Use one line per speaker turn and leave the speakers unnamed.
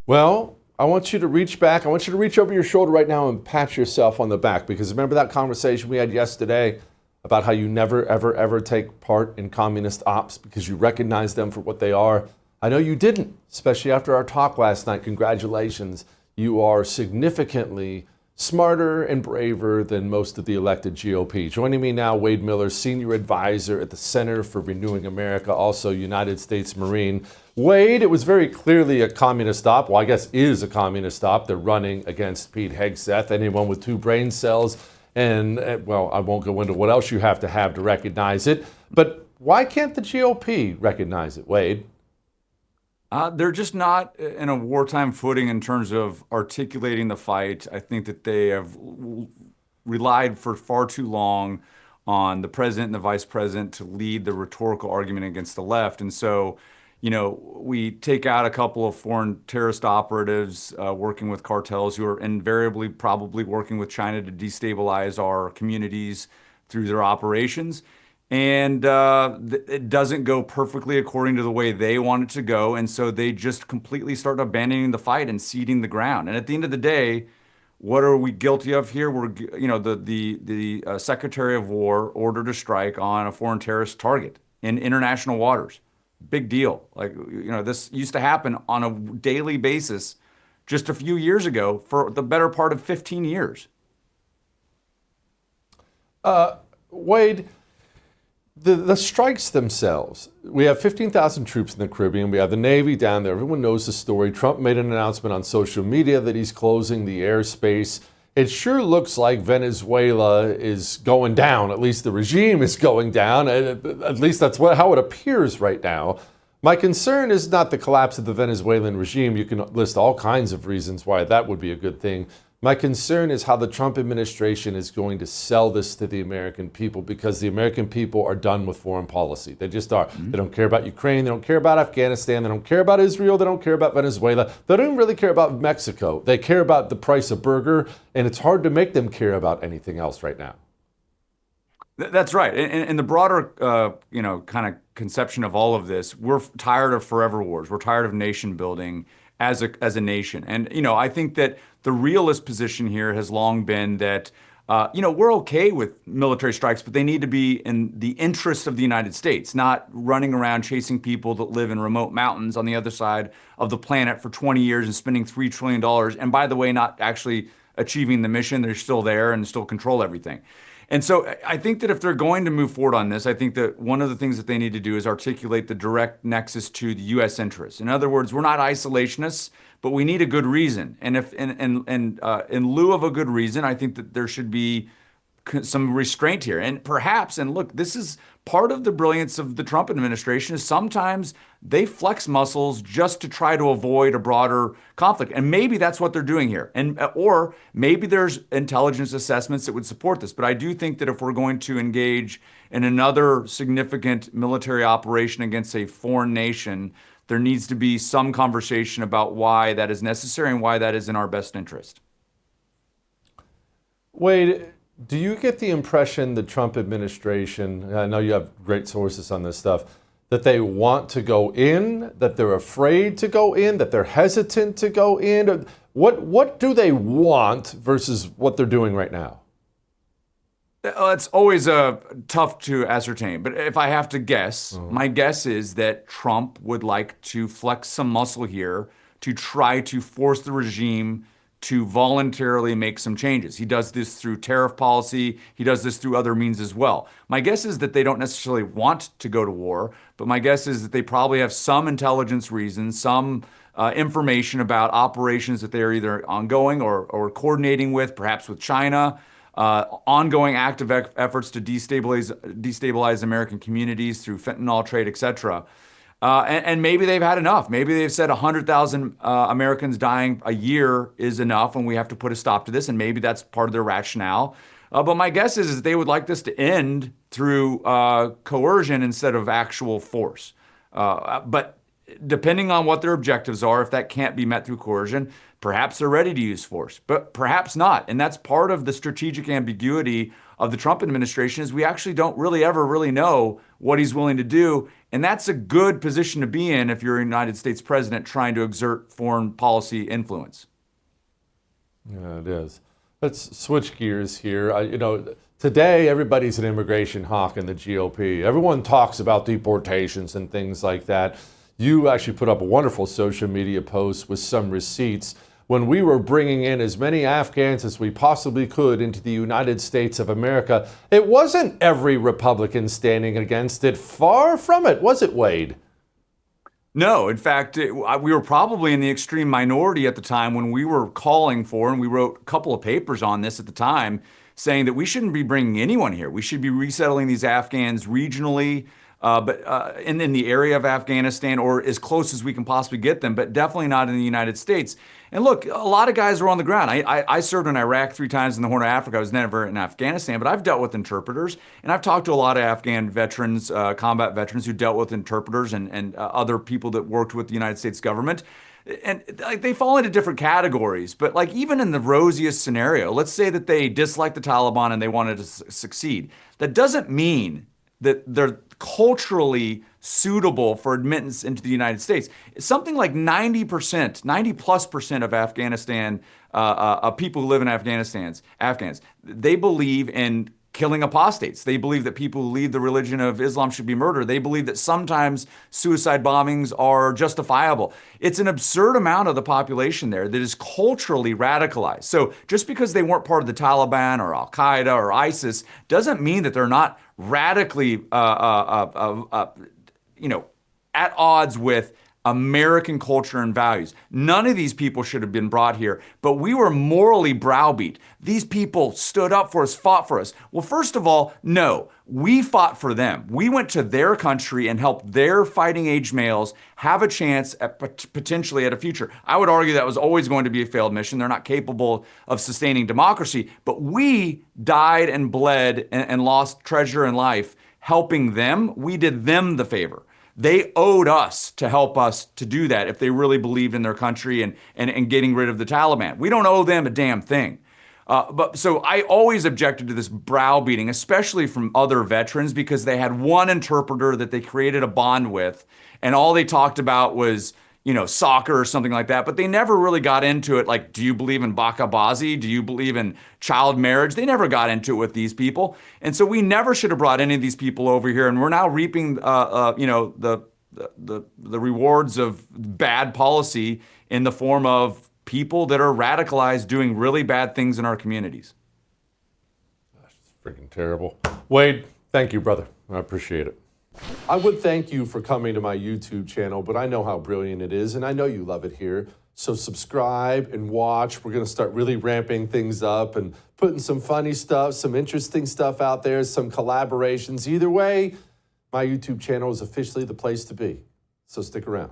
Well, I want you to reach back. I want you to reach over your shoulder right now and pat yourself on the back because remember that conversation we had yesterday about how you never, ever, ever take part in communist ops because you recognize them for what they are? I know you didn't, especially after our talk last night. Congratulations. You are significantly smarter and braver than most of the elected GOP. Joining me now, Wade Miller, Senior Advisor at the Center for Renewing America, also United States Marine. Wade, it was very clearly a communist op. Well, I guess is a communist op. They're running against Pete Hegseth, anyone with two brain cells. And, well, I won't go into what else you have to recognize it. But why can't the GOP recognize it, Wade?
They're just not in a wartime footing in terms of articulating the fight. I think that they have relied for far too long on the president and the vice president to lead the rhetorical argument against the left. And so, we take out a couple of foreign terrorist operatives working with cartels who are invariably probably working with China to destabilize our communities through their operations. And it doesn't go perfectly according to the way they want it to go. And so they just completely start abandoning the fight and ceding the ground. And at the end of the day, what are we guilty of here? The Secretary of War ordered a strike on a foreign terrorist target in international waters. Big deal. This used to happen on a daily basis just a few years ago for the better part of 15 years.
Wade, the strikes themselves, we have 15,000 troops in the Caribbean. We have the Navy down there. Everyone knows the story. Trump made an announcement on social media that he's closing the airspace. It sure looks like Venezuela is going down. At least the regime is going down. At least that's how it appears right now. My concern is not the collapse of the Venezuelan regime. You can list all kinds of reasons why that would be a good thing. My concern is how the Trump administration is going to sell this to the American people because the American people are done with foreign policy. They just are. They don't care about Ukraine. They don't care about Afghanistan. They don't care about Israel. They don't care about Venezuela. They don't even really care about Mexico. They care about the price of burger, and it's hard to make them care about anything else right now.
That's right. And the broader, kind of conception of all of this, we're tired of forever wars. We're tired of nation building as a nation. And, I think that the realist position here has long been that, we're okay with military strikes, but they need to be in the interest of the United States, not running around chasing people that live in remote mountains on the other side of the planet for 20 years and spending $3 trillion. And by the way, not actually achieving the mission. They're still there and still control everything. And so I think that if they're going to move forward on this, I think that one of the things that they need to do is articulate the direct nexus to the U.S. interests. In other words, we're not isolationists, but we need a good reason. And if in lieu of a good reason, I think that there should be some restraint here. And perhaps, and look, this is part of the brilliance of the Trump administration, is sometimes they flex muscles just to try to avoid a broader conflict. And maybe that's what they're doing here. Or maybe there's intelligence assessments that would support this. But I do think that if we're going to engage in another significant military operation against a foreign nation, there needs to be some conversation about why that is necessary and why that is in our best interest.
Wade, do you get the impression the Trump administration, I know you have great sources on this stuff, that they want to go in, that they're afraid to go in, that they're hesitant to go in? What do they want versus what they're doing right now?
It's always tough to ascertain. But if I have to guess, my guess is that Trump would like to flex some muscle here to try to force the regime to voluntarily make some changes. He does this through tariff policy. He does this through other means as well. My guess is that they don't necessarily want to go to war, but my guess is that they probably have some intelligence reasons, some information about operations that they are either ongoing or coordinating with, perhaps with China, ongoing active efforts to destabilize American communities through fentanyl trade, et cetera. And maybe they've had enough. Maybe they've said 100,000 Americans dying a year is enough and we have to put a stop to this. And maybe that's part of their rationale. But my guess is they would like this to end through coercion instead of actual force. But depending on what their objectives are, if that can't be met through coercion, perhaps they're ready to use force, but perhaps not. And that's part of the strategic ambiguity of the Trump administration is we actually don't really ever really know what he's willing to do. And that's a good position to be in if you're a United States president trying to exert foreign policy influence.
Yeah, it is. Let's switch gears here. Today everybody's an immigration hawk in the GOP. Everyone talks about deportations and things like that. You actually put up a wonderful social media post with some receipts. When we were bringing in as many Afghans as we possibly could into the United States of America, it wasn't every Republican standing against it. Far from it, was it, Wade?
No, in fact, we were probably in the extreme minority at the time when we were calling for, and we wrote a couple of papers on this at the time, saying that we shouldn't be bringing anyone here. We should be resettling these Afghans regionally, but in the area of Afghanistan, or as close as we can possibly get them, but definitely not in the United States. And look, a lot of guys are on the ground. I served in Iraq 3 times in the Horn of Africa. I was never in Afghanistan, but I've dealt with interpreters, and I've talked to a lot of Afghan veterans, combat veterans who dealt with interpreters and other people that worked with the United States government. And like they fall into different categories, but like even in the rosiest scenario, let's say that they dislike the Taliban and they wanted to succeed. That doesn't mean that they're culturally suitable for admittance into the United States. Something like 90%, 90+% of Afghanistan, people who live in Afghans, they believe in killing apostates. They believe that people who leave the religion of Islam should be murdered. They believe that sometimes suicide bombings are justifiable. It's an absurd amount of the population there that is culturally radicalized. So just because they weren't part of the Taliban or Al Qaeda or ISIS doesn't mean that they're not radically, at odds with American culture and values. None of these people should have been brought here, but we were morally browbeat. These people stood up for us, fought for us. Well, first of all, no, we fought for them. We went to their country and helped their fighting age males have a chance at potentially at a future. I would argue that was always going to be a failed mission. They're not capable of sustaining democracy, but we died and bled and lost treasure and life helping them. We did them the favor. They owed us to help us to do that if they really believed in their country and getting rid of the Taliban. We don't owe them a damn thing. So I always objected to this browbeating, especially from other veterans, because they had one interpreter that they created a bond with, and all they talked about was, soccer or something like that. But they never really got into it. Like, do you believe in bakabazi? Do you believe in child marriage? They never got into it with these people. And so we never should have brought any of these people over here. And we're now reaping, the rewards of bad policy in the form of people that are radicalized doing really bad things in our communities.
Gosh, it's freaking terrible. Wade, thank you, brother. I appreciate it. I would thank you for coming to my YouTube channel, but I know how brilliant it is, and I know you love it here. So subscribe and watch. We're going to start really ramping things up and putting some funny stuff, some interesting stuff out there, some collaborations. Either way, my YouTube channel is officially the place to be. So stick around.